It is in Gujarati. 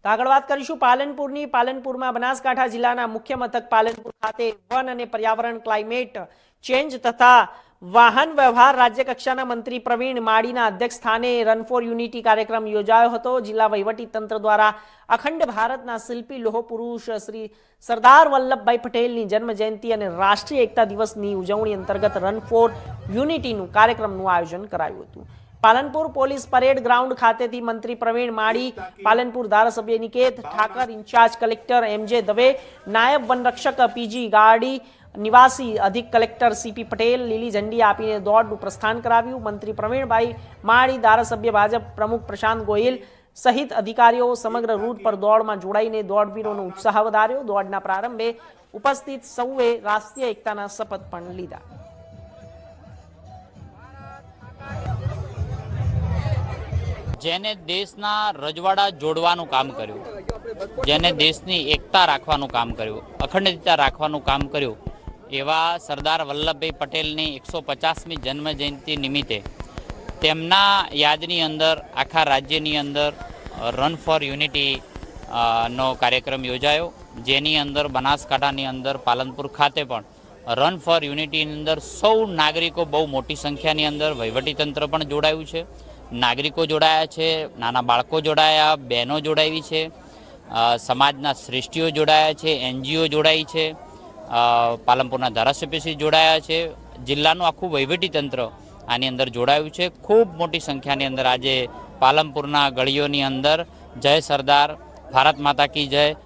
તો આગળ વાત કરીશું પાલનપુરની. પાલનપુરમાં બનાસકાંઠા જિલ્લાના મુખ્ય મથક પાલનપુર ખાતે વન અને પર્યાવરણ, ક્લાઇમેટ ચેન્જ તથા વાહન વ્યવહાર રાજ્ય કક્ષાના મંત્રી પ્રવીણ માળીના અધ્યક્ષ સ્થાને રન ફોર યુનિટી કાર્યક્રમ યોજાયો હતો. જિલ્લા વહીવટી તંત્ર દ્વારા અખંડ ભારતના શિલ્પી લોહ પુરુષ શ્રી સરદાર વલ્લભભાઈ પટેલની જન્મ જયંતિ અને રાષ્ટ્રીય એકતા દિવસની ઉજવણી અંતર્ગત રન ફોર યુનિટીનું કાર્યક્રમનું આયોજન કરાયું હતું. પાલનપુર પોલીસ પરેડ ગ્રાઉન્ડ ખાતેથી મંત્રી પ્રવીણ માળી, પાલનપુર ધારાસભ્ય નિકેત ઠાકર, ઇન્ચાર્જ કલેક્ટર એમજે દવે, નાયબ વનરક્ષક પીજી ગાડી, નિવાસી અધિક કલેક્ટર સીપી પટેલ લીલી ઝંડી આપીને દોડનું પ્રસ્થાન કરાવ્યું. મંત્રી પ્રવીણભાઈ માળી, ધારાસભ્ય ભાજપ પ્રમુખ પ્રશાંત ગોહિલ સહિત અધિકારીઓ સમગ્ર રૂટ પર દોડમાં જોડાઈને દોડવીરોનો ઉત્સાહ વધાર્યો. દોડના પ્રારંભે ઉપસ્થિત સૌએ રાષ્ટ્રીય એકતાના શપથ પણ લીધા. જેને દેશના રજવાડા જોડવાનું કામ કર્યું, જેને દેશની એકતા રાખવાનું કામ કર્યું, અખંડિતતા રાખવાનું કામ કર્યું, એવા સરદાર વલ્લભભાઈ પટેલની 150મી જન્મ જયંતિ નિમિત્તે તેમના યાદની અંદર આખા રાજ્યની અંદર રન ફોર યુનિટી નો કાર્યક્રમ યોજાયો, જેની અંદર બનાસકાંઠાની અંદર પાલનપુર ખાતે પણ રન ફોર યુનિટીની અંદર સૌ નાગરિકો બહુ મોટી સંખ્યાની અંદર વહીવટીતંત્ર પણ જોડાયું છે, નાગરિકો જોડાયા છે, નાના બાળકો જોડાયા, બહેનો જોડાવી છે, સમાજના શ્રેષ્ઠીઓ જોડાયા છે, એનજીઓ જોડાઈ છે, પાલનપુરના ધારાસભ્યશ્રી જોડાયા છે, જિલ્લાનું આખું વહીવટીતંત્ર આની અંદર જોડાયું છે. ખૂબ મોટી સંખ્યાની અંદર આજે પાલનપુરના ગળીઓની અંદર જય સરદાર, ભારત માતા કી જય,